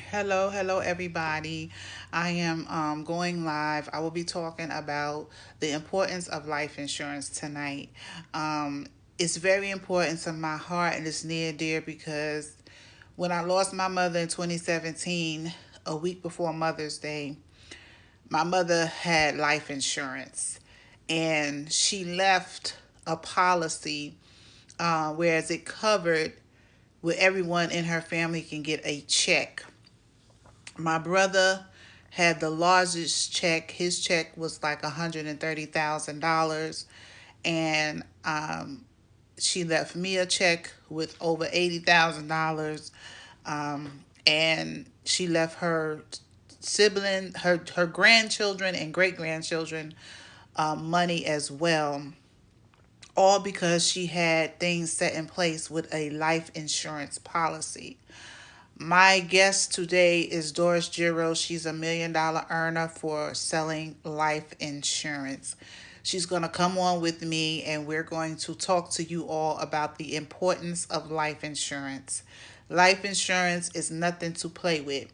Hello, everybody. I am going live. I will be talking about the importance of life insurance tonight. It's very important to my heart and it's near and dear because when I lost my mother in 2017, a week before Mother's Day, my mother had life insurance and she left a policy whereas it covered where everyone in her family can get a check. My brother had the largest check. His check was like $130,000, and she left me a check with over $80,000, and she left her sibling, her grandchildren and great grandchildren money as well. All because she had things set in place with a life insurance policy. My guest today is Doris Gerow. She's a $1 million earner for selling life insurance. She's going to come on with me and we're going to talk to you all about the importance of life insurance. Life insurance is nothing to play with.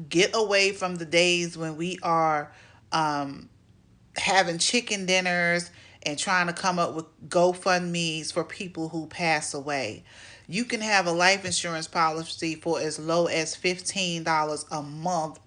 Get away from the days when we are having chicken dinners and trying to come up with GoFundMe's for people who pass away. You can have a life insurance policy for as low as $15 a month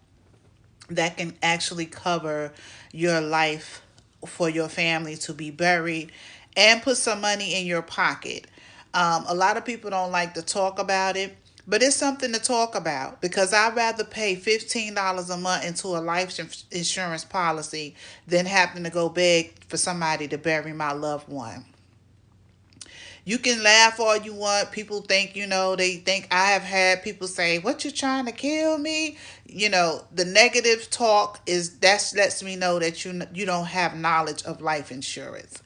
that can actually cover your life for your family to be buried and put some money in your pocket. A lot of people don't like to talk about it, but it's something to talk about because I'd rather pay $15 a month into a life insurance policy than having to go beg for somebody to bury my loved one. You can laugh all you want. People think, they think I have had people say, "What, you trying to kill me?" The negative talk is that lets me know that you don't have knowledge of life insurance.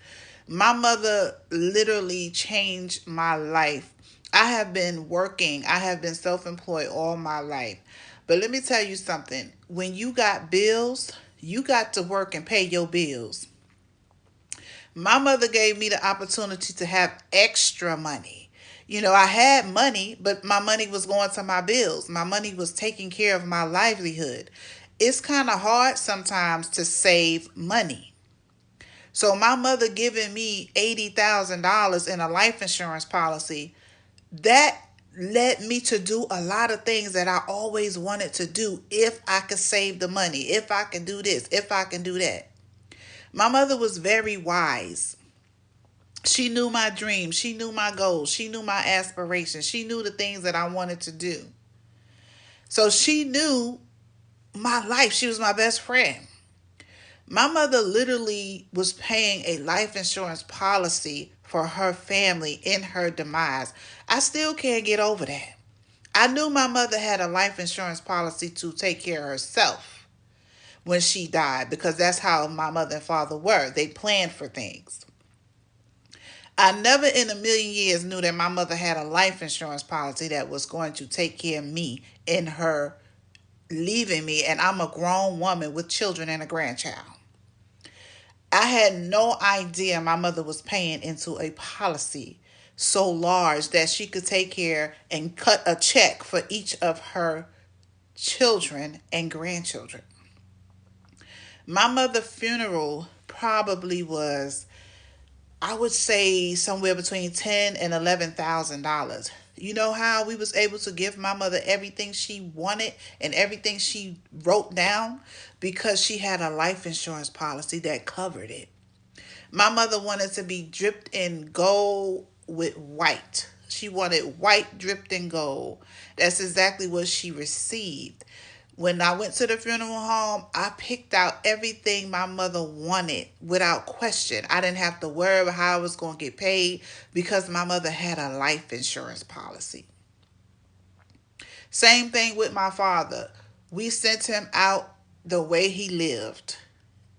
My mother literally changed my life. I have been working, I have been self-employed all my life. But let me tell you something. When you got bills, you got to work and pay your bills. My mother gave me the opportunity to have extra money. I had money, but my money was going to my bills. My money was taking care of my livelihood. It's kind of hard sometimes to save money. So my mother giving me $80,000 in a life insurance policy, that led me to do a lot of things that I always wanted to do if I could save the money, if I can do this, if I can do that. My mother was very wise. She knew my dreams. She knew my goals. She knew my aspirations. She knew the things that I wanted to do. So she knew my life. She was my best friend. My mother literally was paying a life insurance policy for her family in her demise. I still can't get over that. I knew my mother had a life insurance policy to take care of herself when she died because that's how my mother and father were. They planned for things. I never in a million years knew that my mother had a life insurance policy that was going to take care of me in her leaving me, and I'm a grown woman with children and a grandchild. I had no idea my mother was paying into a policy so large that she could take care and cut a check for each of her children and grandchildren. My mother's funeral probably was, I would say, somewhere between $10 and $11,000. You know how we was able to give my mother everything she wanted and everything she wrote down? Because she had a life insurance policy that covered it. My mother wanted to be dripped in gold with white. She wanted white dripped in gold. That's exactly what she received. When I went to the funeral home, I picked out everything my mother wanted without question. I didn't have to worry about how I was going to get paid because my mother had a life insurance policy. Same thing with my father. We sent him out the way he lived.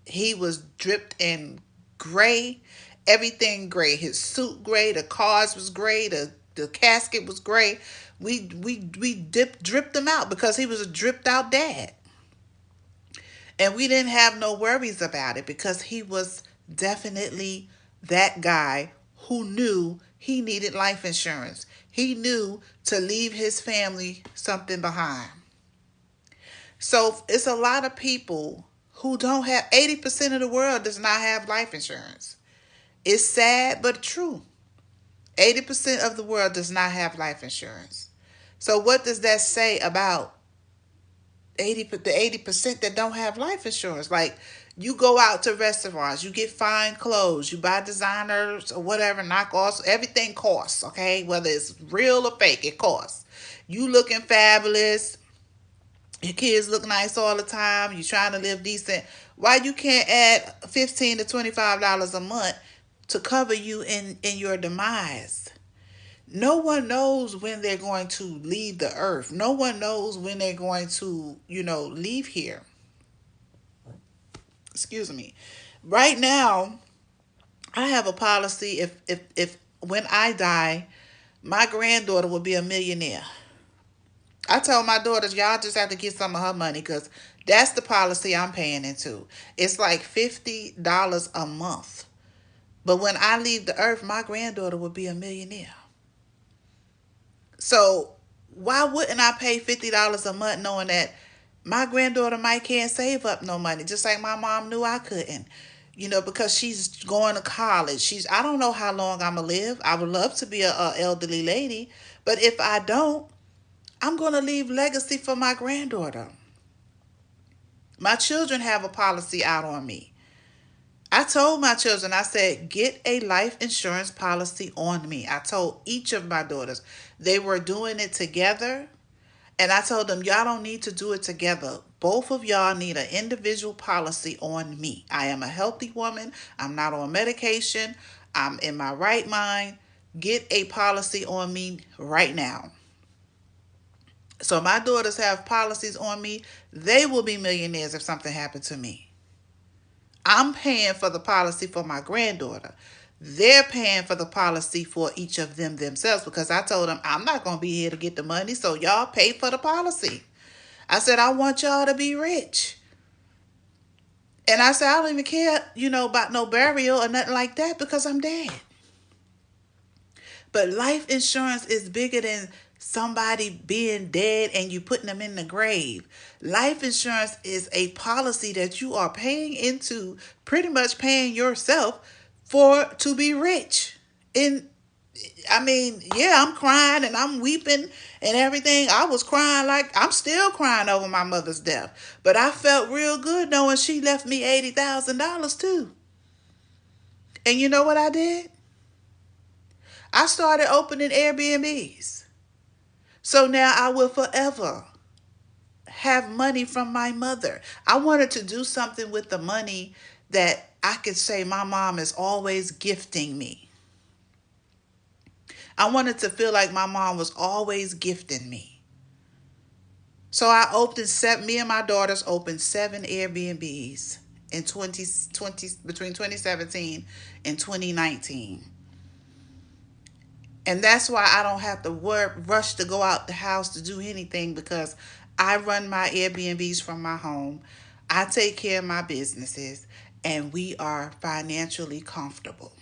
He was dripped in gray, everything gray. His suit gray, the cars was gray, the casket was gray. We dripped him out because he was a dripped out dad. And we didn't have no worries about it because he was definitely that guy who knew he needed life insurance. He knew to leave his family something behind. So it's a lot of people who don't have, 80% of the world does not have life insurance. It's sad but true. 80% of the world does not have life insurance. So what does that say about the 80% that don't have life insurance? Like, you go out to restaurants, you get fine clothes, you buy designers or whatever, knockoffs, everything costs, okay? Whether it's real or fake, it costs. You looking fabulous, your kids look nice all the time, you trying to live decent. Why you can't add $15 to $25 a month to cover you in your demise? No one knows when they're going to leave the earth. No one knows when they're going to, leave here. Excuse me. Right now, I have a policy. If when I die, my granddaughter will be a millionaire. I told my daughters, y'all just have to get some of her money because that's the policy I'm paying into. It's like $50 a month. But when I leave the earth, my granddaughter will be a millionaire. So why wouldn't I pay $50 a month knowing that my granddaughter might can't save up no money, just like my mom knew I couldn't, because she's going to college. I don't know how long I'm going to live. I would love to be a elderly lady, but if I don't, I'm going to leave legacy for my granddaughter. My children have a policy out on me. I told my children, I said, get a life insurance policy on me. I told each of my daughters. They were doing it together. And I told them, y'all don't need to do it together. Both of y'all need an individual policy on me. I am a healthy woman. I'm not on medication. I'm in my right mind. Get a policy on me right now. So my daughters have policies on me. They will be millionaires if something happened to me. I'm paying for the policy for my granddaughter. They're paying for the policy for each of them themselves because I told them I'm not going to be here to get the money, so y'all pay for the policy. I said, I want y'all to be rich. And I said, I don't even care, about no burial or nothing like that because I'm dead. But life insurance is bigger than somebody being dead and you putting them in the grave. Life insurance is a policy that you are paying into, pretty much paying yourself to be rich. I'm crying and I'm weeping and everything. I was crying, like I'm still crying over my mother's death. But I felt real good knowing she left me $80,000 too. And you know what I did? I started opening Airbnbs. So now I will forever have money from my mother. I wanted to do something with the money that I could say my mom is always gifting me. I wanted to feel like my mom was always gifting me. So me and my daughters opened 7 Airbnbs in between 2017 and 2019. And that's why I don't have to rush to go out the house to do anything because I run my Airbnbs from my home. I take care of my businesses and we are financially comfortable.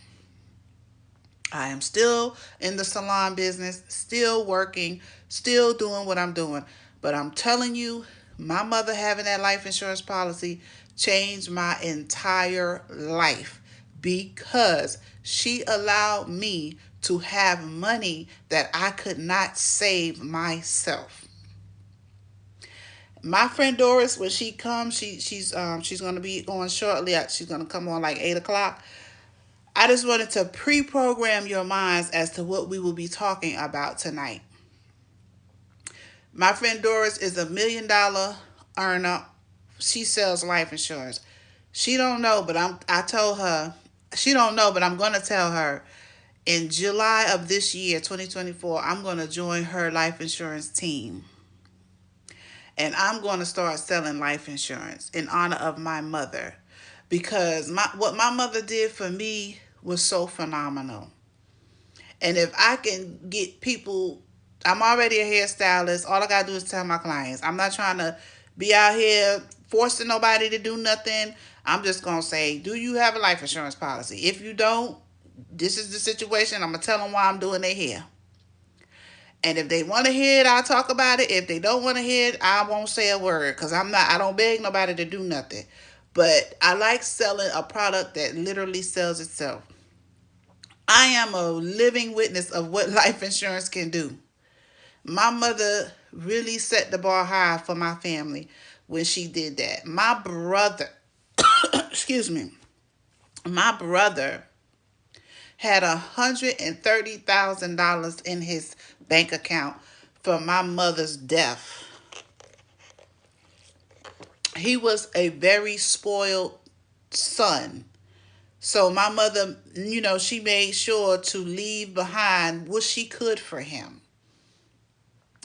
I am still in the salon business, still working, still doing what I'm doing. But I'm telling you, my mother having that life insurance policy changed my entire life because she allowed me to have money that I could not save myself. My friend Doris, when she comes, she's going to be on shortly. She's going to come on like 8:00. I just wanted to pre-program your minds as to what we will be talking about tonight. My friend Doris is $1 million earner. She sells life insurance. She don't know, but I told her, she don't know, but I'm going to tell her in July of this year, 2024, I'm going to join her life insurance team. And I'm going to start selling life insurance in honor of my mother. Because what my mother did for me was so phenomenal. And if I can get people, I'm already a hairstylist. All I got to do is tell my clients. I'm not trying to be out here forcing nobody to do nothing. I'm just going to say, do you have a life insurance policy? If you don't, this is the situation. I'm going to tell them why I'm doing their hair. And if they want to hear it, I'll talk about it. If they don't want to hear it, I won't say a word, because I don't beg nobody to do nothing. But I like selling a product that literally sells itself. I am a living witness of what life insurance can do. My mother really set the bar high for my family when she did that. My brother, excuse me, my brother had $130,000 in his bank account for my mother's death. He was a very spoiled son. So my mother, she made sure to leave behind what she could for him.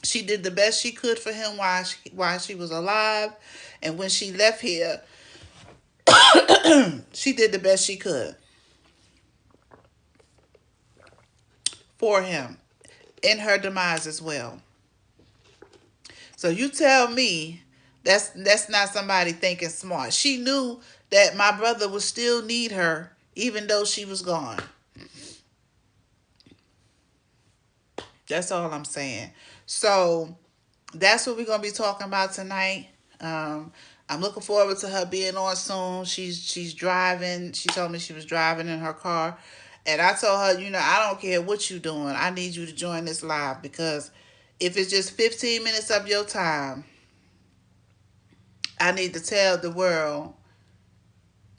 She did the best she could for him while she was alive. And when she left here, she did the best she could for him in her demise as well. So you tell me that's not somebody thinking smart. She knew that my brother would still need her even though she was gone. That's all I'm saying. So that's what we're gonna be talking about tonight. I'm looking forward to her being on soon. She's driving. She told me she was driving in her car, and I told her, I don't care what you're doing. I need you to join this live, because if it's just 15 minutes of your time, I need to tell the world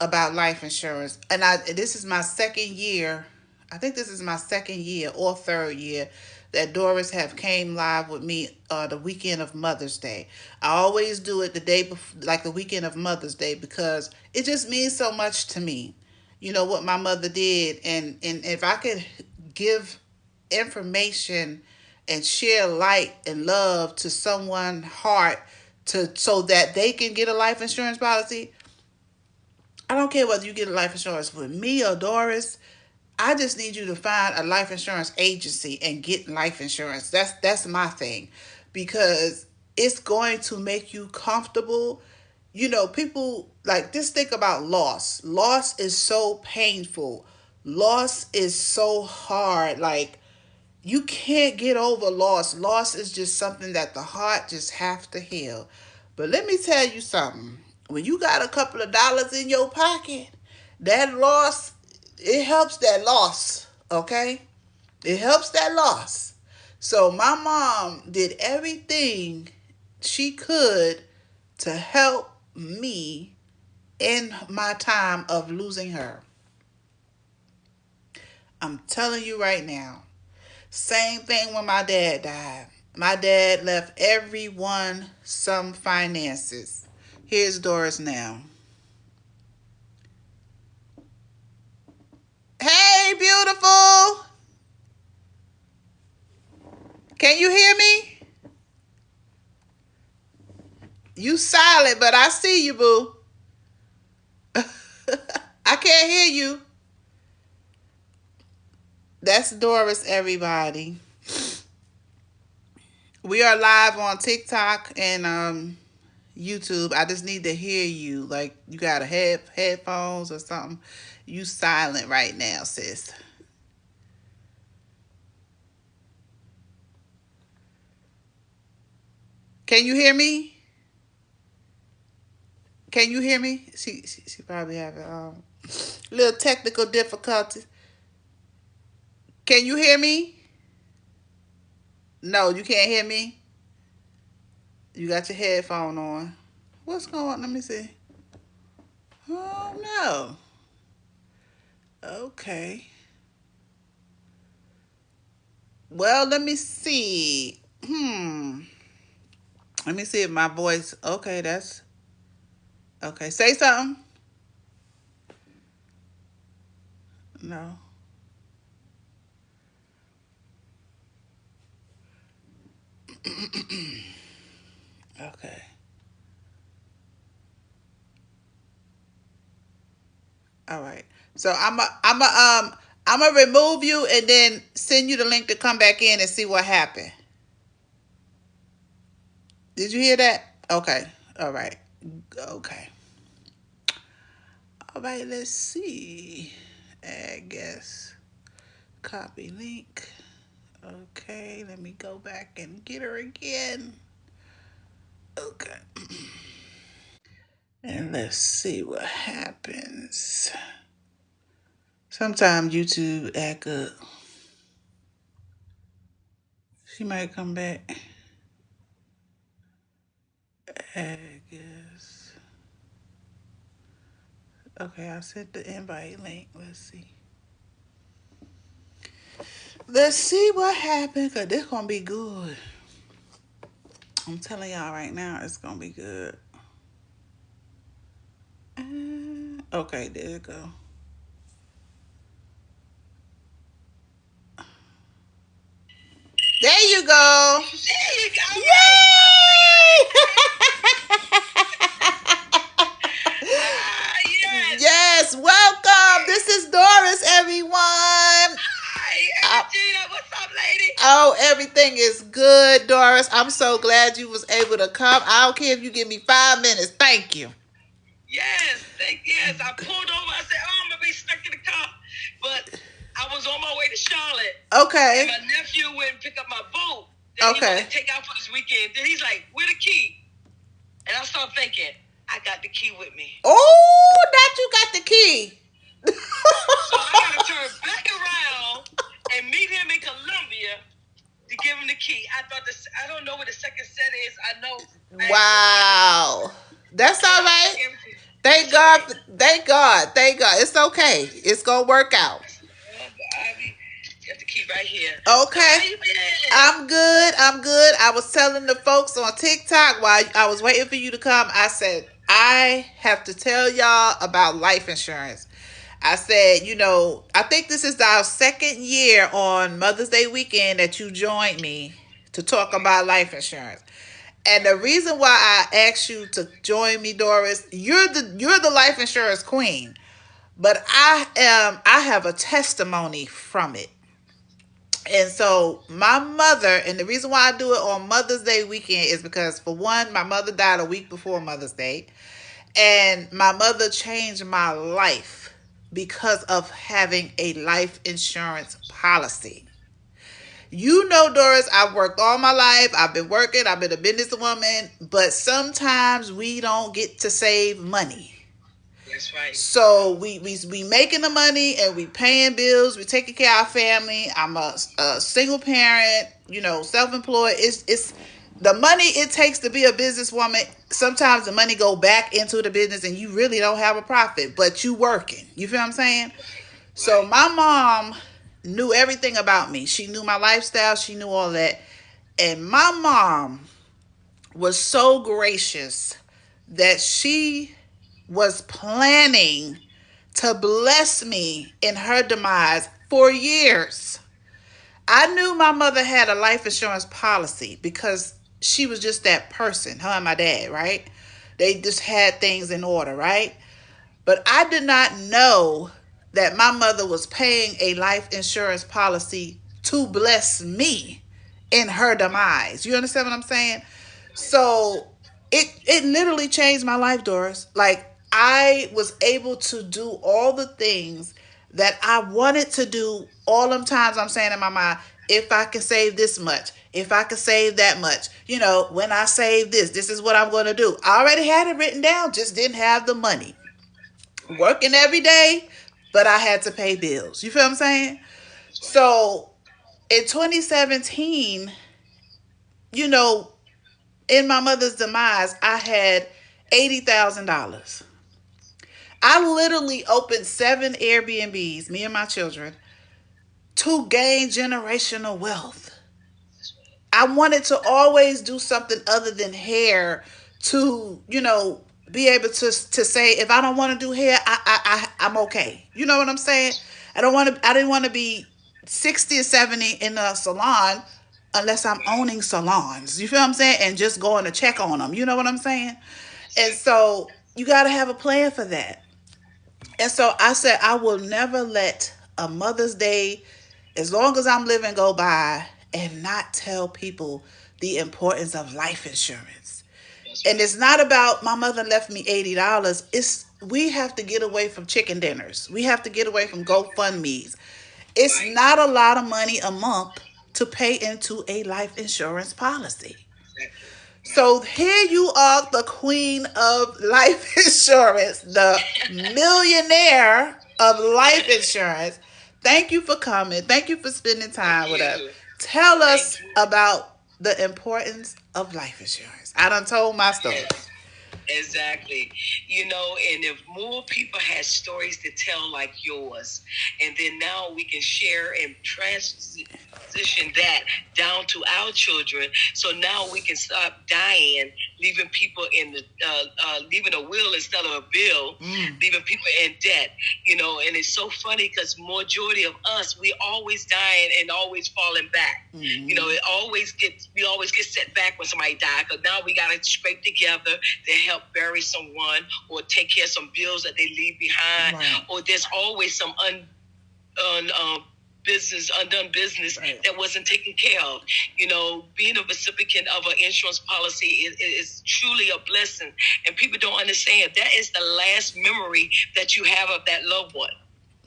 about life insurance. And this is my second year. I think this is my second year or third year that Doris have came live with me the weekend of Mother's Day. I always do it the day before, like the weekend of Mother's Day, because it just means so much to me. What my mother did, and if I could give information and share light and love to someone's heart so that they can get a life insurance policy. I don't care whether you get a life insurance with me or Doris. I just need you to find a life insurance agency and get life insurance. That's my thing, because it's going to make you comfortable. People like just think about loss. Loss is so painful. Loss is so hard. Like, you can't get over loss. Loss is just something that the heart just have to heal. But let me tell you something. When you got a couple of dollars in your pocket, that loss, it helps that loss, okay? It helps that loss. So my mom did everything she could to help me in my time of losing her. I'm telling you right now. Same thing when my dad died. My dad left everyone some finances. Here's Doris now. Hey, beautiful. Can you hear me? You silent, but I see you, boo. I can't hear you. That's Doris, everybody. We are live on TikTok and YouTube. I just need to hear you. Like, you got a headphones or something. You silent right now, sis. Can you hear me? Can you hear me? She probably having little technical difficulties. Can you hear me? No, you can't hear me. You got your headphone on. What's going on? Let me see. Oh no. Okay. Well, let me see. Let me see if my voice. Okay, that's okay. Say something. No. Okay. All right. So I'm gonna remove you and then send you the link to come back in and see what happened. Did you hear that? Okay. All right. Okay. All right. Let's see. I guess. Copy link. Okay, let me go back and get her again. Okay. And let's see what happens. Sometimes YouTube act up. She might come back. I guess. Okay, I sent the invite link. Let's see. Let's see what happens, because this going to be good. I'm telling y'all right now, it's going to be good. Okay, there you go. There you go. There you go. Yay! Yes. Yes, welcome. This is Doris, everyone. Hi, Regina. What's up, lady? Oh, everything is good, Doris. I'm so glad you was able to come. I don't care if you give me 5 minutes. Thank you. Yes. I pulled over. I said, I'm going to be stuck in the car. But I was on my way to Charlotte. Okay. And my nephew went and picked up my boat that he wanted to take out for this weekend. Then he's like, where the key? And I started thinking, I got the key with me. Oh, that you got the key. So I got to turn back around and meet him in Columbia to give him the key. I don't know what the second set is. I know. Wow. That's all right. Thank God. Thank God. Thank God. It's okay. It's going to work out. Got the key right here. Okay. I'm good. I was telling the folks on TikTok while I was waiting for you to come, I said, I have to tell y'all about life insurance. I said, I think this is our second year on Mother's Day weekend that you joined me to talk about life insurance. And the reason why I asked you to join me, Doris, you're the life insurance queen. But I have a testimony from it. And so my mother, and the reason why I do it on Mother's Day weekend is because, for one, my mother died a week before Mother's Day. And my mother changed my life because of having a life insurance policy. Doris, I've worked all my life. I've been working. I've been a businesswoman. But sometimes we don't get to save money. That's right. So we making the money and we paying bills. We taking care of our family. I'm a single parent. Self-employed. It's the money it takes to be a businesswoman. Sometimes the money go back into the business and you really don't have a profit, but you working. You feel what I'm saying? Right. So my mom knew everything about me. She knew my lifestyle. She knew all that. And my mom was so gracious that she was planning to bless me in her demise for years. I knew my mother had a life insurance policy because she was just that person, her and my dad, right? They just had things in order, right? But I did not know that my mother was paying a life insurance policy to bless me in her demise. You understand what I'm saying? So it literally changed my life, Doris. Like, I was able to do all the things that I wanted to do all them times I'm saying in my mind, if I can save this much, if I can save that much, when I save this is what I'm going to do. I already had it written down, just didn't have the money. Working every day, but I had to pay bills. You feel what I'm saying? So in 2017, in my mother's demise, I had $80,000. I literally opened 7 Airbnbs, me and my children, to gain generational wealth. I wanted to always do something other than hair to, be able to say, if I don't want to do hair, I'm okay. You know what I'm saying? I didn't want to be 60 or 70 in a salon unless I'm owning salons. You feel what I'm saying? And just going to check on them. You know what I'm saying? And so you got to have a plan for that. And so I said, I will never let a Mother's Day, as long as I'm living, go by and not tell people the importance of life insurance. And it's not about my mother left me $80. It's we have to get away from chicken dinners. We have to get away from GoFundMe's. It's not a lot of money a month to pay into a life insurance policy. Exactly. Right. So here you are, the queen of life insurance, the millionaire of life insurance. Thank you for coming. Thank you for spending Thank time with us. you. Tell Thank us you. about the importance of life insurance. I done told my story. Yes. Exactly. And if more people had stories to tell like yours, and then now we can share and transition that down to our children, so now we can stop dying, leaving people in the leaving a will instead of a bill, leaving people in debt. And it's so funny because majority of us, we always dying and always falling back. We always get set back when somebody dies, because now we got to scrape together to help bury someone or take care of some bills that they leave behind. Right. Or there's always some undone business Right. that wasn't taken care of. Being a recipient of an insurance policy is truly a blessing, and people don't understand that is the last memory that you have of that loved one.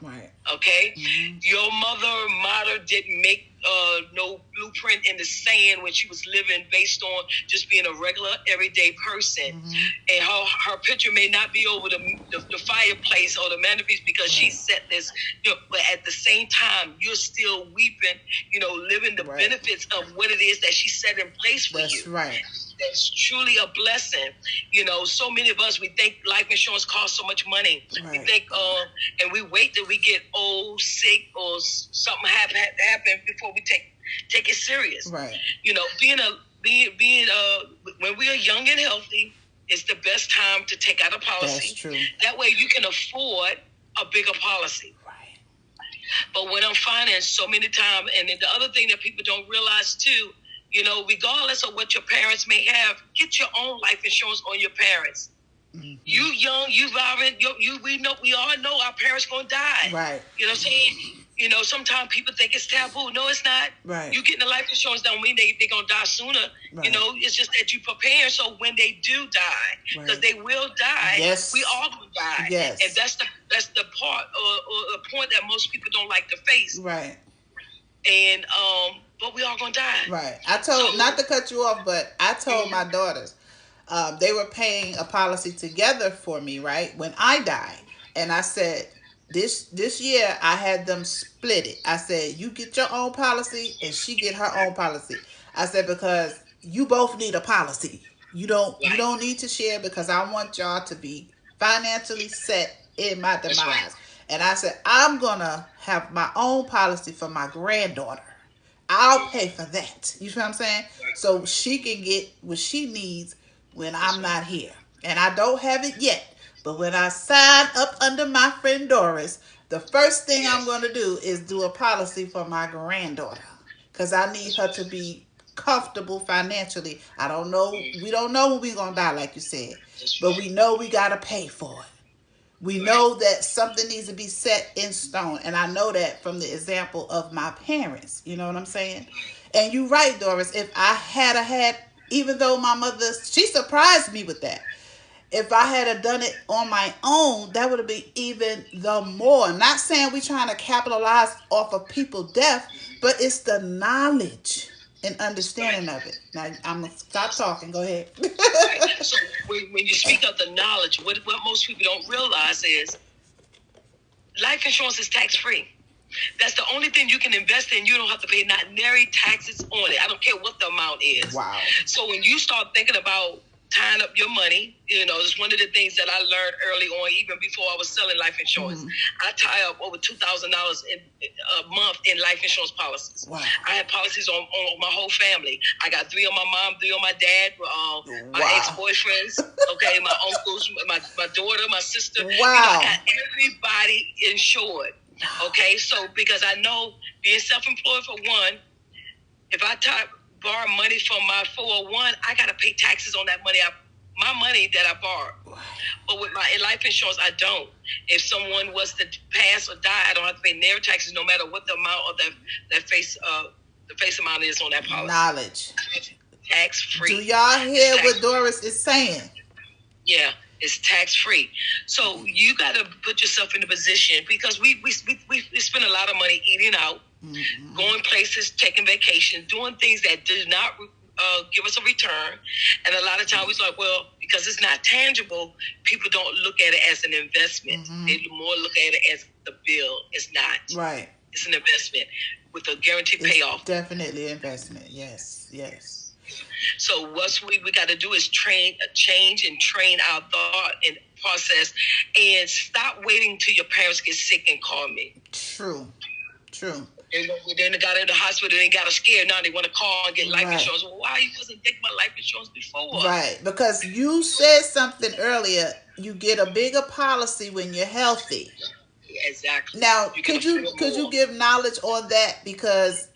Right. Okay? Your mother didn't make no blueprint in the sand when she was living based on just being a regular everyday person. And her picture may not be over the fireplace or the mantelpiece because she set this, but at the same time you're still weeping, living the benefits of what it is that she set in place for you. That's right. That's truly a blessing. So many of us, we think life insurance costs so much money. Right. We think, and we wait till we get old, sick, or something happen before we take it serious. Right. Being when we are young and healthy, it's the best time to take out a policy. That's true. That way you can afford a bigger policy. Right. But when I'm finding so many times, and then the other thing that people don't realize too, regardless of what your parents may have, get your own life insurance on your parents. You young, you vibrant, we all know our parents gonna die. Right. You know what I'm saying? Sometimes people think it's taboo. No, it's not. Right. You getting the life insurance don't mean they're gonna die sooner. Right. It's just that you prepare so when they do die, because they will die. Yes. We all gonna die. Yes. And that's the part or the point that most people don't like to face. Right. And but we all gonna die. Right. I told, not to cut you off, but I told my daughters, they were paying a policy together for me, right, when I died. And I said, this year I had them split it. I said, you get your own policy and she get her own policy. I said, because you both need a policy. You don't need to share, because I want y'all to be financially set in my demise. Right. And I said, I'm gonna have my own policy for my granddaughter. I'll pay for that. You know what I'm saying? So she can get what she needs when I'm not here. And I don't have it yet. But when I sign up under my friend Doris, the first thing I'm going to do is do a policy for my granddaughter. Because I need her to be comfortable financially. I don't know. We don't know when we're going to die, like you said. But we know we got to pay for it. We know that something needs to be set in stone. And I know that from the example of my parents. You know what I'm saying? And you're right, Doris. If I had, even though my mother, she surprised me with that. If I had done it on my own, that would have been even the more. I'm not saying we're trying to capitalize off of people's death, but it's the knowledge and understanding of it. Now, I'm going to stop talking. Go ahead. So when you speak of the knowledge, what most people don't realize is life insurance is tax-free. That's the only thing you can invest in. You don't have to pay not nary taxes on it. I don't care what the amount is. Wow. So when you start thinking about tying up your money, it's one of the things that I learned early on, even before I was selling life insurance. I tie up over $2,000 a month in life insurance policies. Wow. I had policies on my whole family. I got 3 on my mom, 3 on my dad, my ex-boyfriends, okay, my uncles, my daughter, my sister. Wow. I got everybody insured. Okay, so because I know being self-employed for one, if I borrow money from my 401, I got to pay taxes on that money, my money that I borrowed. But with my life insurance, I don't. If someone was to pass or die, I don't have to pay their taxes, no matter what the amount of the face amount is on that policy. Knowledge. Tax-free. Do y'all hear what Doris is saying? Yeah. It's tax-free. So you got to put yourself in a position, because we spend a lot of money eating out. going places, taking vacations, doing things that do not give us a return. And a lot of times we're like, well, because it's not tangible, people don't look at it as an investment. They more look at it as a bill. It's not. Right. It's an investment with a guaranteed payoff. Definitely investment. Yes. Yes. So what we got to do is change and train our thought and process, and stop waiting till your parents get sick and call me. True. They got in the hospital, they got a scare. Now they want to call and get life insurance. Well, why you wasn't taking my life insurance before? Right, because you said something earlier. You get a bigger policy when you're healthy. Exactly. Now, could you give knowledge on that? Because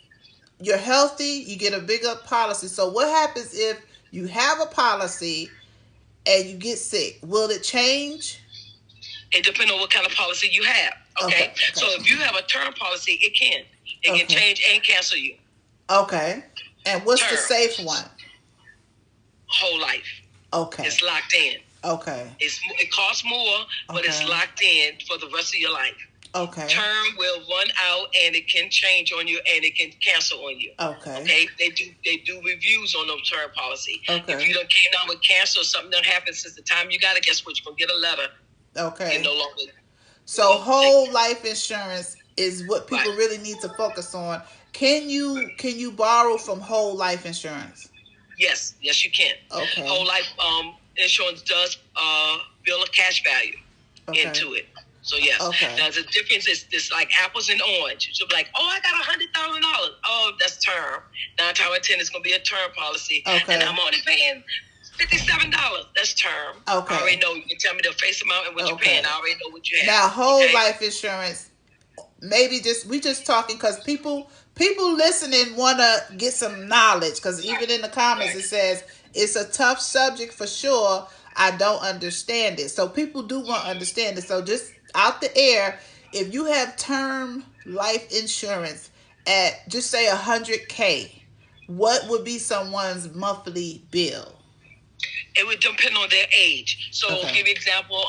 you're healthy, you get a bigger policy. So what happens if you have a policy and you get sick? Will it change? It depends on what kind of policy you have. Okay. So if you have a term policy, it can change and cancel you. Okay. And what's the safe one? Whole life. Okay. It's locked in. Okay. It costs more, but it's locked in for the rest of your life. Okay. Term will run out and it can change on you and it can cancel on you. Okay. Okay. They do reviews on those term policy. Okay. If you don't came down with cancer or something that happened since the time you got it, guess what? You're gonna get a letter. Okay. You're no longer. So whole life insurance is what people really need to focus on. Can you borrow from whole life insurance? Yes, you can. Okay. Whole life insurance does build a cash value into it. So yes. Okay. Now the difference is this, like apples and oranges. You'll be like, oh, I got $100,000. Oh, that's term. 9 times out of 10 it's gonna be a term policy. Okay. And I'm only paying $57. That's term. Okay. I already know. You can tell me the face amount and what you're paying. I already know what you have. Now, whole life insurance, maybe we just talking because people listening want to get some knowledge, because even in the comments it says it's a tough subject for sure. I don't understand it. So people do want to understand it. So just out the air, if you have term life insurance at just say $100K, what would be someone's monthly bill? It would depend on their age. So I'll give you an example.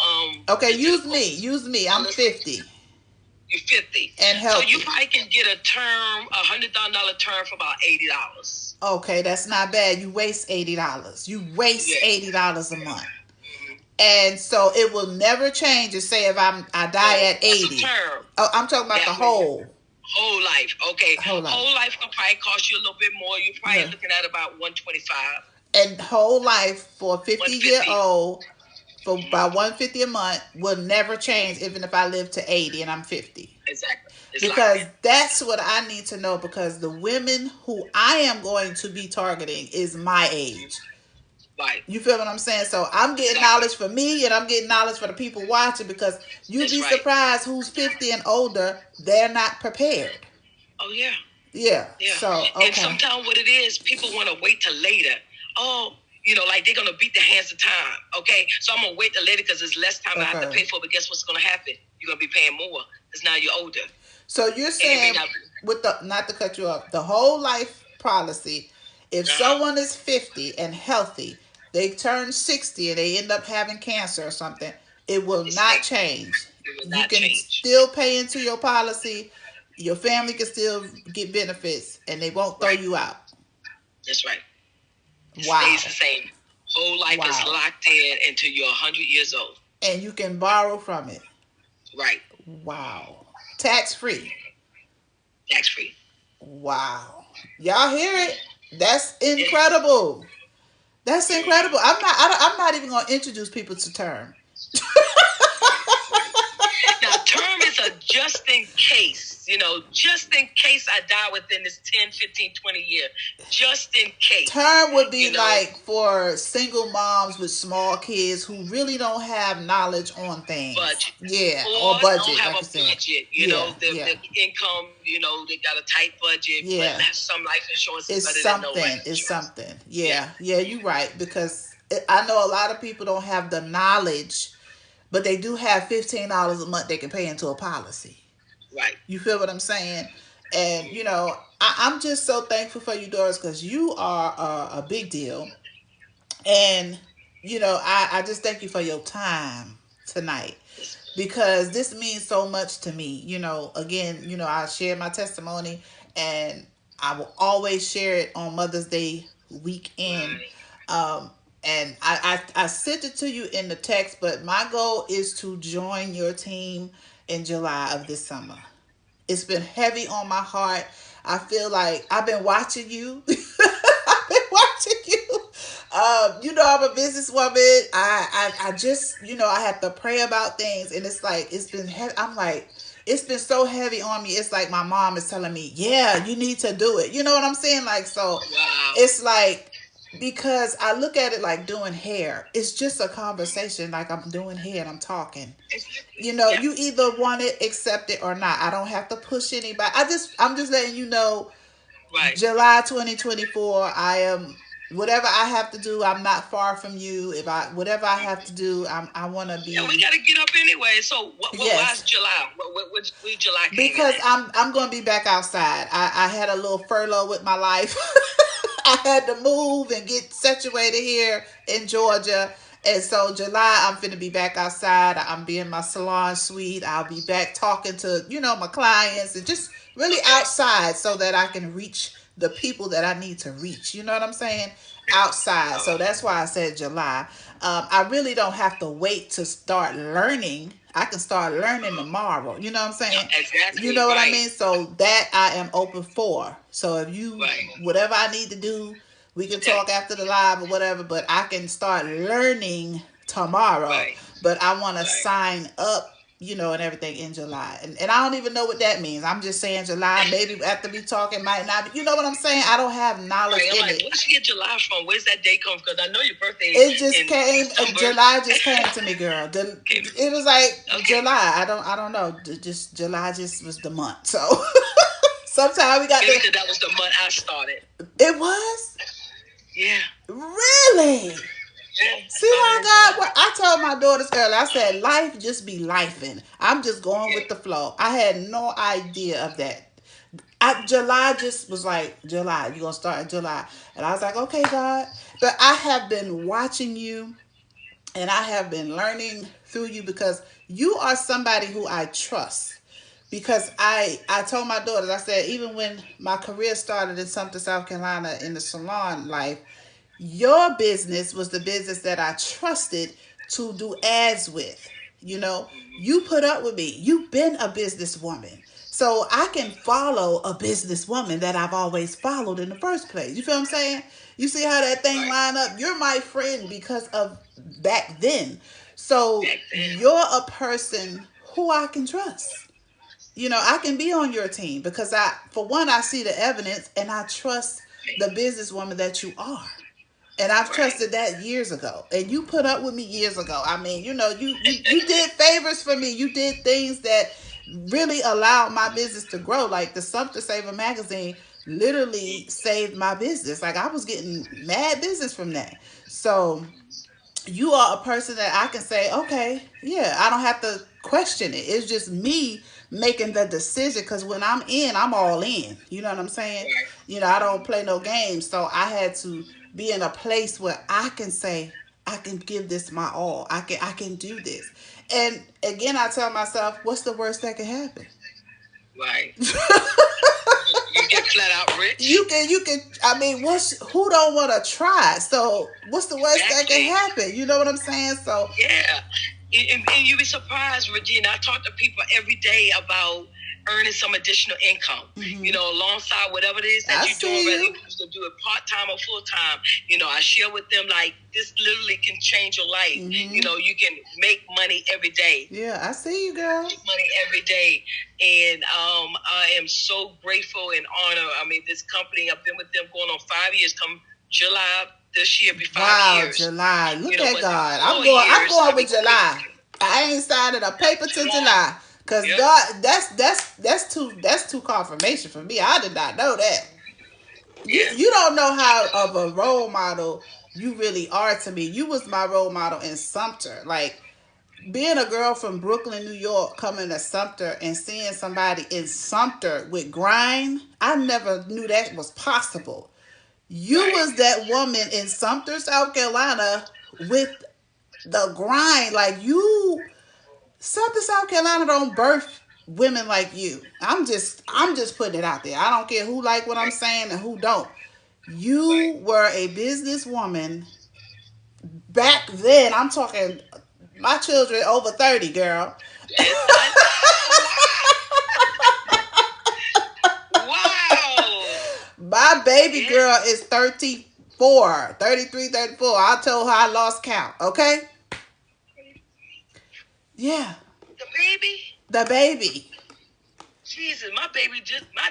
Use me. I'm 50. You're 50. And healthy. So you probably can get a $100,000 term for about $80. Okay, that's not bad. You waste $80. You waste $80 a month. And so it will never change. Just say if I die at 80. Term. Oh, I'm talking about the whole life. Okay. Whole life will probably cost you a little bit more. You're probably looking at about $125. And whole life for a 50-year-old for about $150 a month will never change, even if I live to 80 and I'm 50. Exactly. Because that's what I need to know, because the women who I am going to be targeting is my age. Right. You feel what I'm saying? So I'm getting knowledge for me, and I'm getting knowledge for the people watching, because you'd be surprised who's 50 and older, they're not prepared. Oh, yeah. Yeah. So, and sometimes what it is, people want to wait till later. Oh, like they're going to beat the hands of time. Okay, so I'm going to wait till later because there's less time I have to pay for. But guess what's going to happen? You're going to be paying more because now you're older. So you're saying, not to cut you off, the whole life policy, if someone is 50 and healthy, they turn 60 and they end up having cancer or something, it will not change. You can still pay into your policy. Your family can still get benefits, and they won't throw you out. That's right. It stays the same. Whole life is locked in until you're 100 years old. And you can borrow from it. Right. Wow. Tax-free. Tax-free. Wow. Y'all hear it? That's incredible. That's incredible. I'm not even going to introduce people to term. Now, term is a just in case. Just in case I die within this 10, 15, 20 years. Just in case. Term would be like for single moms with small kids who really don't have knowledge on things. Budget. Yeah, or budget. Don't have a budget. The income, they got a tight budget. Yeah. But some life insurance is better than no life insurance. It's something. Yeah, you're right. Because I know a lot of people don't have the knowledge, but they do have $15 a month they can pay into a policy. Right. You feel what I'm saying? And, I'm just so thankful for you, Doris, because you are a big deal. And, I just thank you for your time tonight. because this means so much to me. Again, I share my testimony, and I will always share it on Mother's Day weekend. Right. Um, and I sent it to you in the text, but my goal is to join your team in July of this summer. It's been heavy on my heart. I feel like I've been watching you. I've been watching you. I'm a businesswoman. I just, I have to pray about things, and it's like it's been heavy. I'm like, it's been so heavy on me. It's like my mom is telling me, "Yeah, you need to do it." You know what I'm saying? Like, so Wow. it's like, because I look at it like doing hair. It's just a conversation, like I'm doing hair and I'm talking. Exactly. Yeah. You either want it, accept it, or not. I don't have to push anybody. I'm just letting you know, Right. July 2024, I am, whatever I have to do, I'm not far from you. If I whatever I have to do, I want to Yeah, we be. got to get up anyway. So, why is Yes, July? Where July came in because at? I'm going to be back outside. I had a little furlough with my life. I had to move and get situated here in Georgia. And so July, I'm finna be back outside. I'm be in my salon suite. I'll be back talking to, my clients, and just really Okay. outside so that I can reach the people that I need to reach. You know what I'm saying? Outside. So that's why I said July. I really don't have to wait to start learning. I can start learning tomorrow. You know what I'm saying? You Exactly. know what I Right. mean? So that I am open for. So if you, Right. whatever I need to do, we can Okay. talk after the live or whatever, but I can start learning tomorrow. Right. But I want to Right. sign up, and everything in July. And I don't even know what that means. I'm just saying July. Maybe after we talk, it might not be. You know what I'm saying? I don't have knowledge Right. I'm in like, it. where did you get July from? Where's that date come? Because I know your birthday It just in came. December. July just came to me, girl. Okay. It was like Okay. July. I don't know. Just July just was the month. So sometimes we got Maybe the. because that was the month I started. It was Yeah. really. Yeah. I See started how in July. God work. I told my daughters earlier, I said, life just be lifing. I'm just going Yeah. with the flow. I had no idea of that. July just was like, July, you're going to start in July. And I was like, okay, God. But I have been watching you, and I have been learning through you, because you are somebody who I trust. Because I told my daughters, I said, even when my career started in Sumter, South Carolina, in the salon life, your business was the business that I trusted to do ads with. You put up with me. You've been a businesswoman. So I can follow a businesswoman that I've always followed in the first place. You feel what I'm saying? You see how that thing Right. line up? You're my friend because of back then. So Back then. you're a person who I can trust. I can be on your team because for one, I see the evidence, and I trust the businesswoman that you are. And I've Right. trusted that years ago. And you put up with me years ago. I mean, you did favors for me. You did things that really allowed my business to grow. Like the Sumter Saver magazine literally saved my business. Like I was getting mad business from that. So you are a person that I can say, okay, yeah, I don't have to question it. It's just me making the decision, because when I'm in, I'm all in. You know what I'm saying? Right. I don't play no games. So I had to be in a place where I can say, I can give this my all. I can do this. And again, I tell myself, what's the worst that can happen? Right. You get flat out you rich. can you can I mean, who don't want to try? So what's the worst that can Exactly. happen? You know what I'm saying? So Yeah. And you'd be surprised, Regina. I talk to people every day about earning some additional income, alongside whatever it is that I you're doing, see whether you you. choose to do it part time or full time. I share with them like this literally can change your life. Hmm. You can make money every day. Yeah, I see you, girl. Make money every day. And I am so grateful and honored. I mean, this company, I've been with them going on 5 years. Come July this year, be five Wow, years. July. Look at But God. I'm four going. I'm years, going I'll be with going with July. I ain't signing a paper to July. July, cause Yep. God. That's too confirmation for me. I did not know that. You Yeah. you don't know how of a role model you really are to me. You was my role model in Sumter. Like being a girl from Brooklyn, New York, coming to Sumter and seeing somebody in Sumter with grind. I never knew that was possible. You Right. was that woman in Sumter, South Carolina with the grind. Like South Carolina don't birth women like you. I'm just putting it out there. I don't care who like what I'm Right. saying and who don't. Right. You were a businesswoman back then. I'm talking my children over 30, girl. Wow. Wow. My baby Yeah. girl is 34, 33, 34. I told her I lost count, okay? Yeah, The baby. the baby. Jesus, my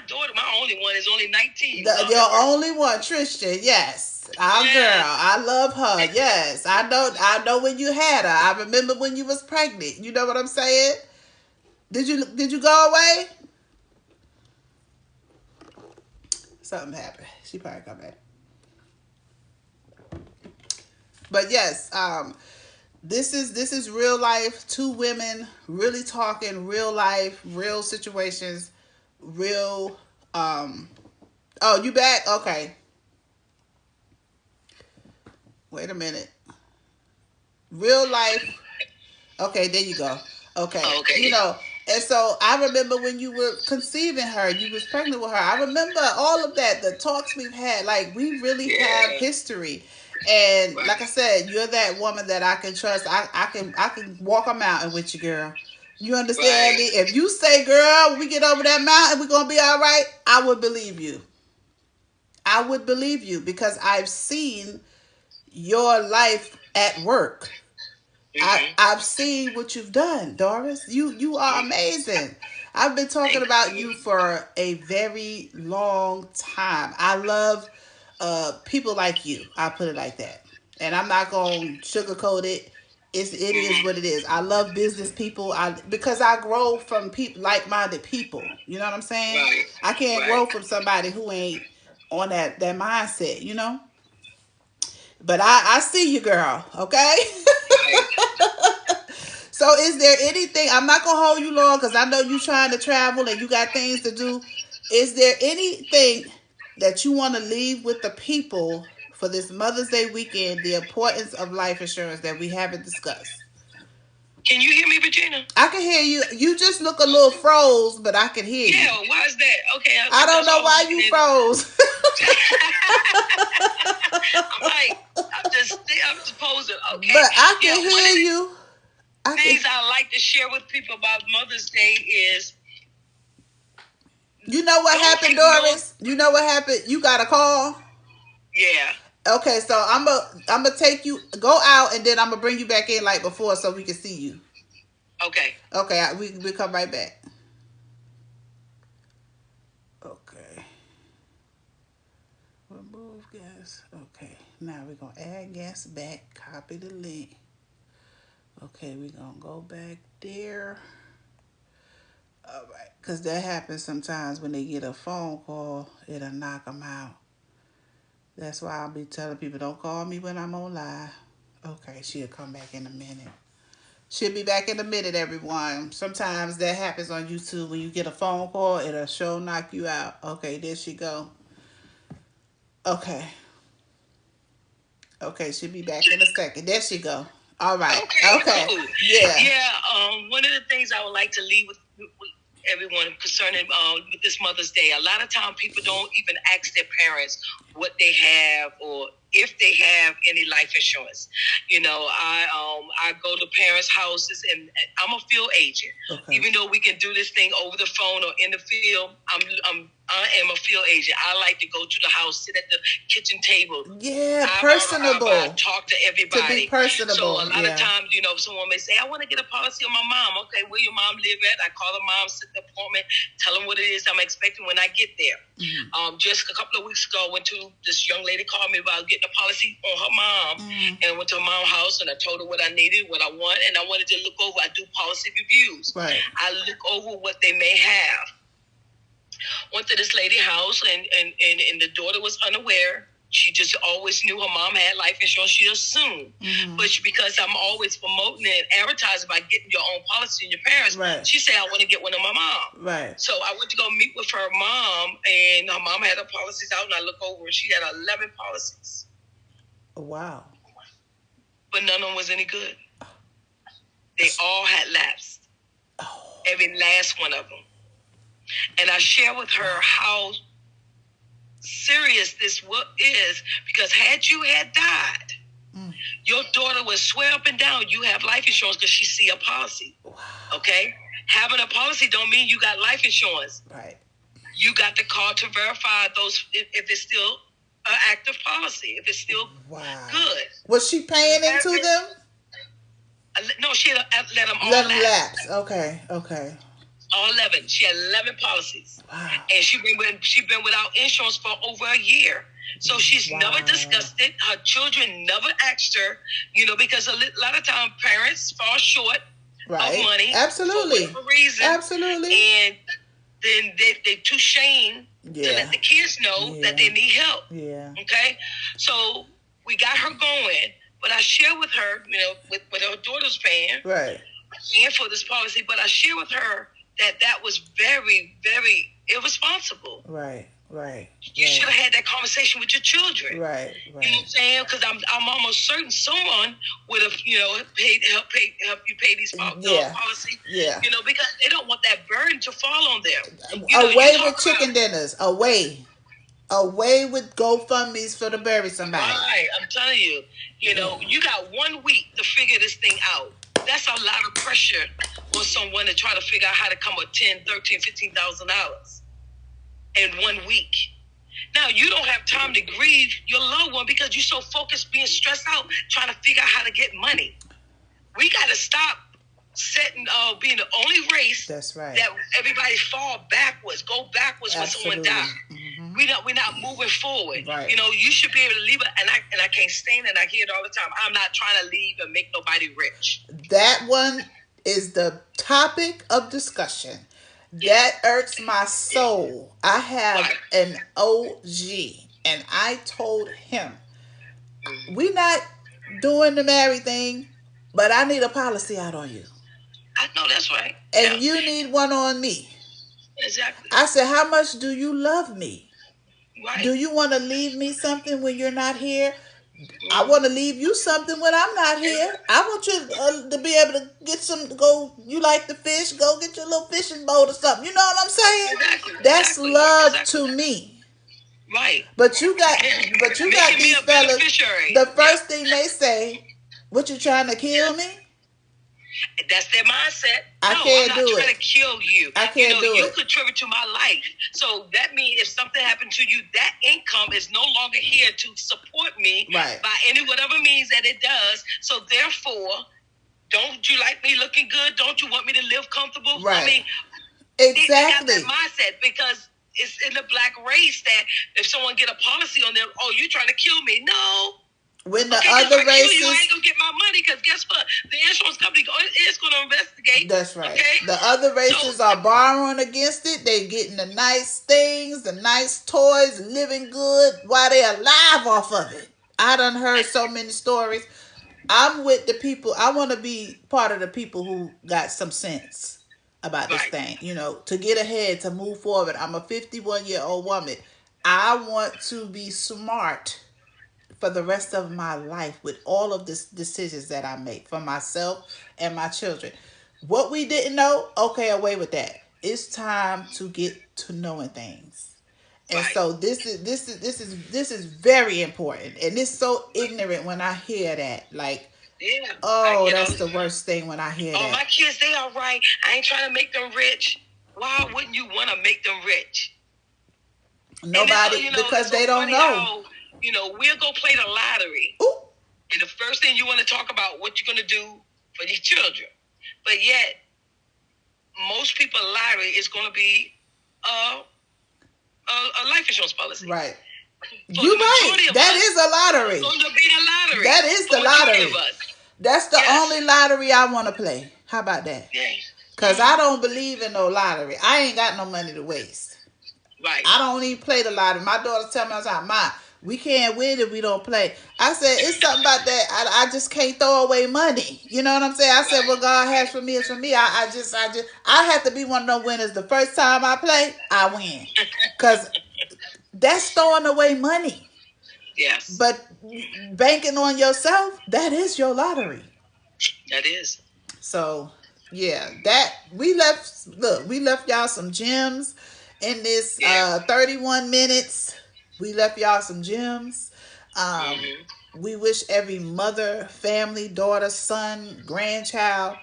daughter, my only one is only 19. The, Lord your have mercy. only one, Tristan. Yes, our girl. Yes. I love her. Yes, I know. I know when you had her. I remember when you was pregnant. You know what I'm saying? Did you go away? Something happened. She probably come back. But yes, this is real life. Two women really talking real life, real situations, real. Oh, you back? Okay. Wait a minute. Real life. Okay, there you go. Okay, Okay. and so I remember when you were conceiving her, you was pregnant with her. I remember all of that, the talks we've had. Like we really have Yeah. history, and like I Right. said, you're that woman that I can trust. I can walk a mountain with you, girl. You understand Right. me? If you say, "Girl, when we get over that mountain, we're gonna be all right," I would believe you. I would believe you because I've seen your life at work. Mm-hmm. I've seen what you've done, Doris. You are amazing. I've been talking Thank about you. you for a very long time. I love people like you. I put it like that, and I'm not gonna sugarcoat it. It is Mm-hmm. what it is. I love business people. Because I grow from people like minded people. You know what I'm saying? Right. I can't Right. grow from somebody who ain't on that mindset. But I see you, girl. Okay. Right. So, is there anything? I'm not gonna hold you long because I know you trying to travel and you got things to do. Is there anything that you want to leave with the people for this Mother's Day weekend? The importance of life insurance that we haven't discussed. Can you hear me, Regina? I can hear you. You just look a little froze, but I can hear you. Yeah. Why is that? Okay. I don't That's why know I was why looking you at it. froze. I'm like, I'm supposing. Okay. But I Yeah. can One of hear the you. I can. things I like to share with people about Mother's Day is You know what don't happened, don't. Doris? You know what happened? You got a call. Yeah. Okay, so I'm gonna take you go out and then I'm gonna bring you back in like before so we can see you. Okay. Okay, we come right back. Okay, remove gas. Okay, now we're gonna add gas back. Copy the link. Okay, we're gonna go back there. All right, because that happens sometimes when they get a phone call, it'll knock them out. That's why I'll be telling people don't call me when I'm on live. Okay, she'll come back in a minute. She'll be back in a minute, everyone. Sometimes that happens on YouTube when you get a phone call, it'll show knock you out. Okay, there she go. Okay. Okay, she'll be back in a second. There she go. All right. Okay. Okay. Cool. Yeah. Yeah. One of the things I would like to leave with everyone concerning with this Mother's Day. A lot of time people don't even ask their parents what they have or if they have any life insurance. I go to parents' houses and I'm a field agent. Okay. Even though we can do this thing over the phone or in the field, I am a field agent. I like to go to the house, sit at the kitchen table. Yeah, I personable. talk to To be everybody. So a personable. lot of Yeah. times, someone may say, I want to get a policy on my mom. Okay, where your mom live at? I call the mom, set the appointment, tell them what it is I'm expecting when I get there. Mm-hmm. Just a couple of weeks ago, I went to this young lady called me about getting a policy on her mom. Mm-hmm. And I went to her mom's house and I told her what I needed, what I want, and I wanted to look over. I do policy reviews. Right. I look over what they may have. Went to this lady's house and the daughter was unaware. She just always knew her mom had life insurance. She assumed. Mm-hmm. But because I'm always promoting and advertising about getting your own policy and your parents, Right. she said, I want to get one of my mom. Right. So I went to go meet with her mom, and her mom had her policies out, and I look over, and she had 11 policies. Wow. But none of them was any good. They all had lapsed. Oh. Every last one of them. And I share with her how serious this is, because had you had died, your daughter would swear up and down you have life insurance because she see a policy. Wow. Okay? Having a policy don't mean you got life insurance. Right. You got to call to verify those if it's still an active policy, if it's still good. Was she paying into them? No, she let them all lapse. Okay. All 11. She had 11 policies. Wow. And she been without insurance for over a year. So she's never discussed it. Her children never asked her, because a lot of times parents fall short of money. Absolutely. For whatever reason. Absolutely. And then they're too ashamed to let the kids know that they need help. Yeah. Okay? So we got her going, but I share with her, with her daughter's paying. Right. Paying for this policy, but I share with her that was very, very irresponsible. Right. You should have had that conversation with your children. Right. You know what I'm saying? Because I'm almost certain someone would have, help you pay these policies. Yeah. Because they don't want that burden to fall on them. Away with chicken dinners. Away with GoFundMe's for to bury somebody. Right. I'm telling you, you got 1 week to figure this thing out. That's a lot of pressure on someone to try to figure out how to come with $10,000, $13,000, $15,000 in 1 week. Now, you don't have time to grieve your loved one because you're so focused, being stressed out, trying to figure out how to get money. We got to stop being the only race that everybody go backwards when someone dies. Mm-hmm. We're not moving forward. Right. You should be able to leave it, and I can't stand it, and I hear it all the time. I'm not trying to leave and make nobody rich. That one is the topic of discussion. That irks my soul. I have an OG, and I told him, we're not doing the married thing, but I need a policy out on you. I know that's right. And you need one on me. Exactly. I said, how much do you love me? Right. Do you want to leave me something when you're not here? I want to leave you something when I'm not here. I want you to be able to get you like the fish, go get your little fishing boat or something. You know what I'm saying? Exactly. That's love to me. Right. But you got these fellas, the first thing they say, what, you trying to kill me? That's their mindset. I can't do it. I'm not trying to kill you. I can't do it. You contribute to my life. So that means if something happened to you, that income is no longer here to support me by whatever means that it does. So therefore, don't you like me looking good? Don't you want me to live comfortable? Right. I mean, exactly. They got that mindset because it's in the black race that if someone get a policy on them, you trying to kill me? No. When the other races, I ain't gonna get my money because guess what? The insurance company is gonna investigate. That's right. Okay? The other races are borrowing against it. They getting the nice things, the nice toys, living good while they alive off of it. I done heard so many stories. I'm with the people. I want to be part of the people who got some sense about this thing. To get ahead, to move forward. I'm a 51-year-old woman. I want to be smart for the rest of my life with all of the decisions that I make for myself and my children. What we didn't know, okay, away with that. It's time to get to knowing things. And so this is very important. And it's so ignorant when I hear that. Like, that's the worst thing when I hear that. My kids, they are right. I ain't trying to make them rich. Why wouldn't you want to make them rich? Nobody, because they don't know. We'll go play the lottery. Ooh. And the first thing you want to talk about what you're going to do for your children. But yet, most people's lottery is going to be a life insurance policy. Right. You're right. That is a lottery. It's going to be a lottery. That is the lottery. That's the only lottery I want to play. How about that? Yes. Because I don't believe in no lottery. I ain't got no money to waste. Right. I don't even play the lottery. My daughter tell me all the time, Ma, we can't win if we don't play. I said, it's something about that. I just can't throw away money. You know what I'm saying? I said, what God has for me is for me. I have to be one of those winners. The first time I play, I win. Because that's throwing away money. Yes. But banking on yourself, that is your lottery. That is. So yeah, that we left y'all some gems in this Yeah. 31 minutes. We left y'all some gems. Um, Mm-hmm. we wish every mother, family, daughter, son, grandchild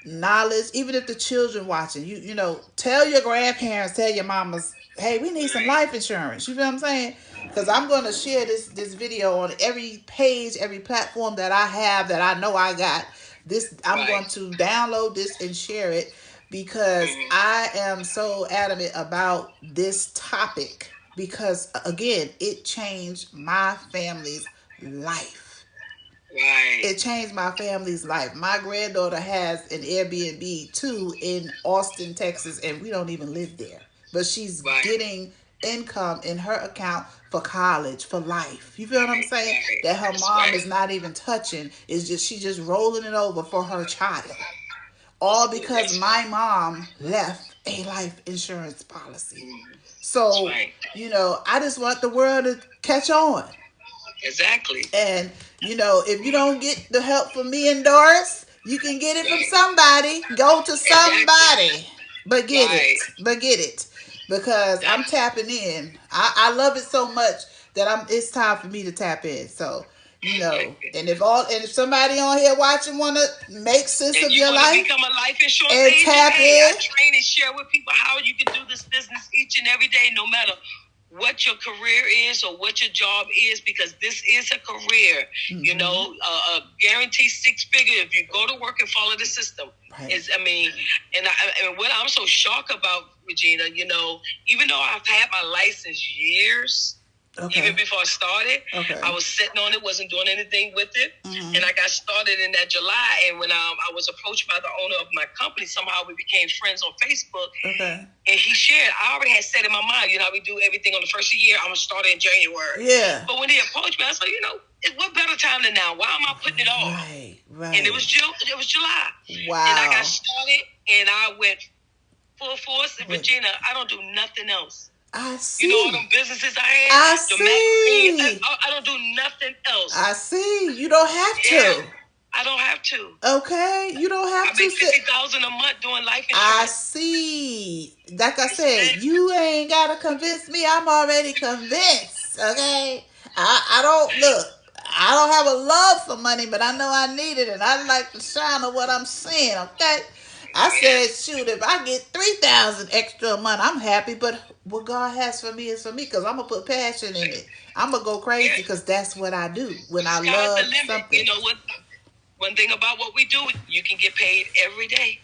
knowledge, even if the children watching, you know, tell your grandparents, tell your mamas, hey, we need some Right. life insurance. You feel what I'm saying? Because I'm going to share this video on every page, every platform that I have that I know I got. This I'm Right. going to download this and share it because Mm-hmm. I am so adamant about this topic because again, it changed my family's life. Right. It changed my family's life. My granddaughter has an Airbnb too in Austin, Texas, and we don't even live there. But she's Right. getting income in her account for college, for life. You feel what I'm Right. saying? Right. That her That's mom right. is not even touching. Is just she's just rolling it over for her child. All That's good. because That's right. my mom left a life insurance policy. Mm-hmm. That's So, right. you know, I just want the world to catch on. Exactly. And you know, if you don't get the help from me and Doris, you can get it from Right. somebody. Go to Exactly. somebody, but get Right. it, because I'm That's tapping in. I love it so much that I'm. It's time for me to tap in. So you know, and if somebody on here watching want to make sense and of you your want to life become a life insurance and agent, tap hey, I in, train and share with people how you can do this business each and every day, no matter what your career is or what your job is, because this is a career. You mm-hmm. know, a guaranteed six figure if you go to work and follow the system. Right. Is I mean, and what I'm so shocked about, Regina, you know, even though I've had my license years. Okay. Even before I started, Okay. I was sitting on it, wasn't doing anything with it. Mm-hmm. And I got started in that July. And when I was approached by the owner of my company, somehow we became friends on Facebook. Okay. And he shared, I already had set in my mind, you know how we do everything on the first of the year, I'm going to start in January. Yeah. But when he approached me, I was like, you know, what better time than now? Why am I putting it off? Right. Right. And it was July. Wow. And I got started and I went full force. And Regina, I don't do nothing else. I see. You know all them businesses I had? I see. I don't do nothing else. I see. You don't have to. Yeah, I don't have to. Okay? You don't have I to make $50,000 a month doing life insurance. I see. Like I said, you ain't got to convince me. I'm already convinced. Okay? I don't, look, I don't have a love for money, but I know I need it, and I like the shine of what I'm seeing, okay? I said, shoot, if I get 3,000 extra a month, I'm happy. But what God has for me is for me, because I'm gonna put passion in it. I'm gonna go crazy because that's what I do when I love something. You know what? One thing about what we do, you can get paid every day.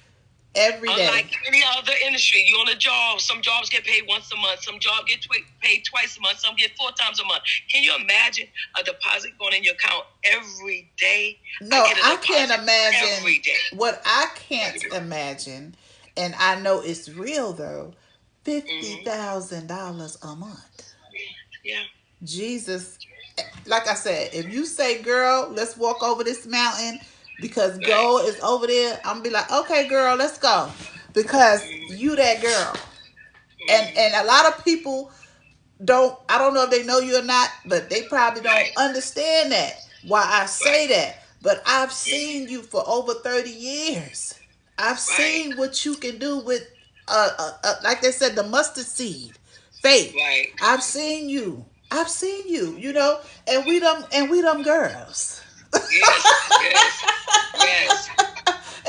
Every day. Unlike any other industry, you're on a job. Some jobs get paid once a month. Some jobs get paid twice a month. Some get 4 times a month. Can you imagine a deposit going in your account every day? No, I can't imagine. Every day. What I can't imagine, and I know it's real though, $50,000 a month. Yeah. Jesus, like I said, if you say, girl, let's walk over this mountain because gold is over there, I'm gonna be like, okay, girl, let's go, because you that girl. And a lot of people don't, I don't know if they know you or not, but they probably don't understand that, why I say that. But I've seen you for over 30 years. I've seen what you can do with like they said, the mustard seed faith. Right. I've seen you, you know, and we them girls. Yes.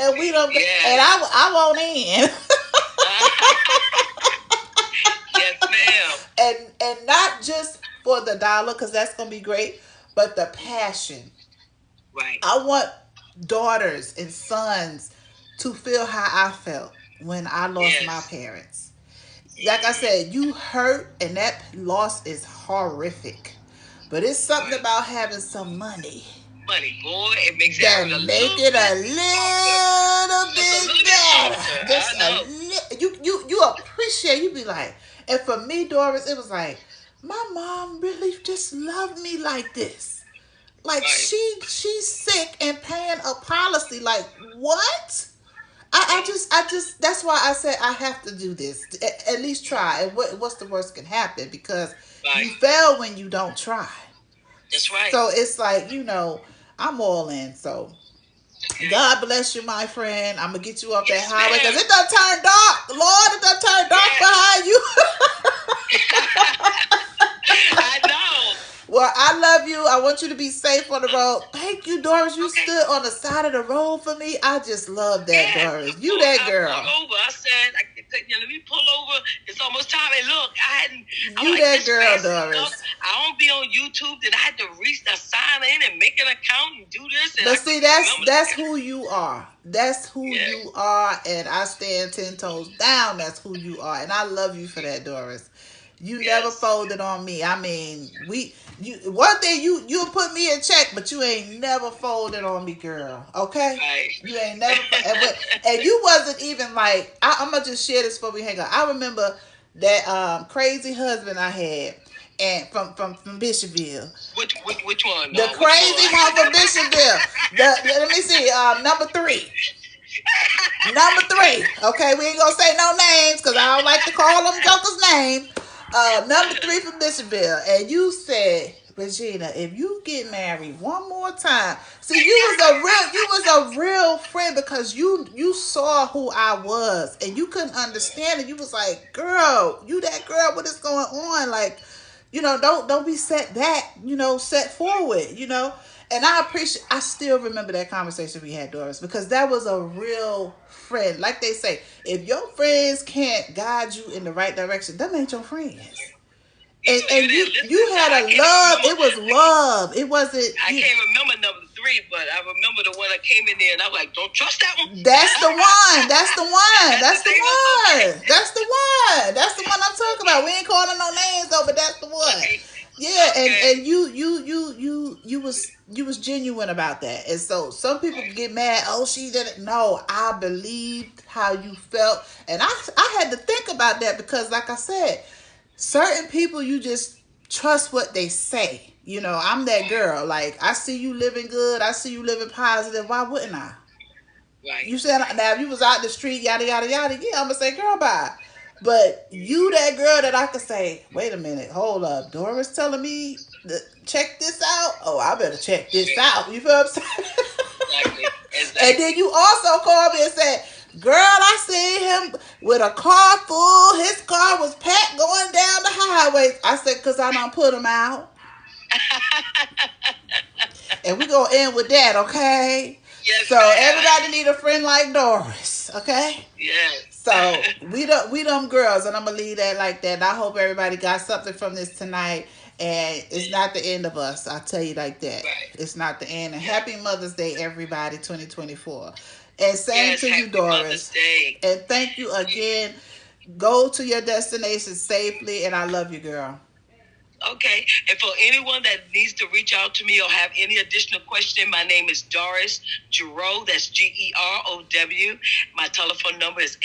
And we them, and I want in. Yes, ma'am. And not just for the dollar, because that's gonna be great, but the passion. Right. I want daughters and sons to feel how I felt when I lost my parents. Like I said, you hurt, and that loss is horrific. But it's something about having some money. Money, boy, it makes that it make it a little bit better. You appreciate. You be like, and for me, Doris, it was like, my mom really just loved me like this. Like she's sick and paying a policy. Like what? I just that's why I said I have to do this. At least try. And what's the worst can happen? Because you fail when you don't try. That's right. So it's like, you know, I'm all in. So Okay. God bless you, my friend. I'm gonna get you off that Yes, highway because ma'am. it done turned dark. Lord, it done turned dark Yes. behind you. I know. Well, I love you. I want you to be safe on the road. Thank you, Doris. You Okay. stood on the side of the road for me. I just love that, Yes, Doris. You that I pulled girl. over. I said, let me pull over. It's almost time. And look, I'm You like, that this girl, fancy stuff. Doris. I don't be on YouTube. Then I had to reach the sign in and make an account and do this. And I But see, couldn't remember that's that. who you are. That's who Yeah. you are, and I stand 10 toes down. That's who you are, and I love you for that, Doris. You never Yes. folded on me. I mean, you one thing you put me in check, but you ain't never folded on me, girl. Okay, Right. you ain't never, and you wasn't even like I'm gonna just share this before we hang up. I remember that crazy husband I had, and from Bishopville. Which one? The Which crazy one from Bishopville. Let me see. Number three. Number three. Okay, we ain't gonna say no names because I don't like to call them jokers' names. Number three from Bishopville, and you said, Regina, if you get married one more time, see, you was a real friend because you saw who I was, and you couldn't understand it. You was like, girl, you that girl, what is going on? Like, don't be set back, set forward, And I still remember that conversation we had, Doris, because that was a real friend. Like they say, if your friends can't guide you in the right direction, them ain't your friends. And, you and you didn't listen. you So I had a can't even love. remember. It was love. It wasn't I you. can't remember number three, but I remember the one that came in there, and I was like, "Don't trust that one." That's the one. That's the one. That's That's the the name of okay. one. That's the one. That's the one I'm talking about. We ain't calling no names though, but that's the one. Okay. Yeah, and Okay. and you was genuine about that. And so some people get mad. Oh, she didn't. No, I believed how you felt, and I had to think about that because, like I said, certain people you just trust what they say. I'm that girl. Like I see you living good. I see you living positive. Why wouldn't I? Right. You said now if you was out the street, yada yada yada. Yeah, I'm gonna say, girl, bye. But you that girl that I could say, wait a minute, hold up, Doris telling me to check this out. Oh, I better check this Yeah. out. You feel what I'm saying? Exactly. And then Exactly. you also called me and said, girl, I seen him with a car full. His car was packed going down the highway. I said, because I don't put him out. And we gonna end with that, okay? Yes, So everybody ma'am. need a friend like Doris, okay? Yes. So we them girls, and I'm gonna leave that like that. And I hope everybody got something from this tonight. And it's not the end of us. I'll tell you like that. Right. It's not the end. And Yeah. happy Mother's Day, everybody, 2024. And same Yes. to you, Happy Mother's Doris. Day. And thank you again. Go to your destination safely, and I love you, girl. Okay. And for anyone that needs to reach out to me or have any additional question, my name is Doris Gerow. That's Gerow. My telephone number is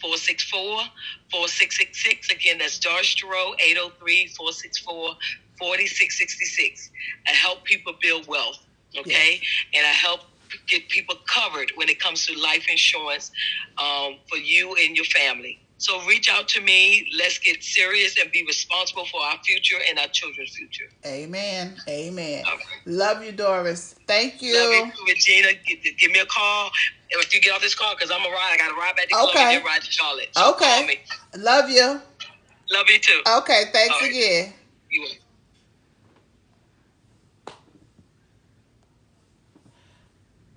803-464-4666. Again, that's Doris Gerow, 803-464-4666. I help people build wealth. Okay. Yes. And I help get people covered when it comes to life insurance for you and your family. So reach out to me. Let's get serious and be responsible for our future and our children's future. Amen. Amen. Okay. Love you, Doris. Thank Love you, you. Regina. Give me a call if you get off this call because I'm a ride. I got to ride back to Columbia and Okay. then ride to Charlotte. So call Okay. me. Love you. Love you too. Okay. All Thanks right. again. You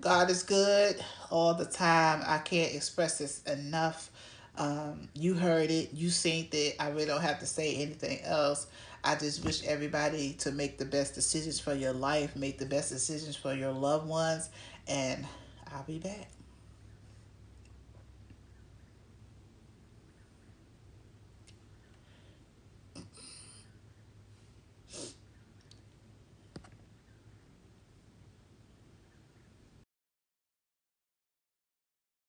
God is good all the time. I can't express this enough. You heard it. You seen it. I really don't have to say anything else. I just wish everybody to make the best decisions for your life, make the best decisions for your loved ones, and I'll be back.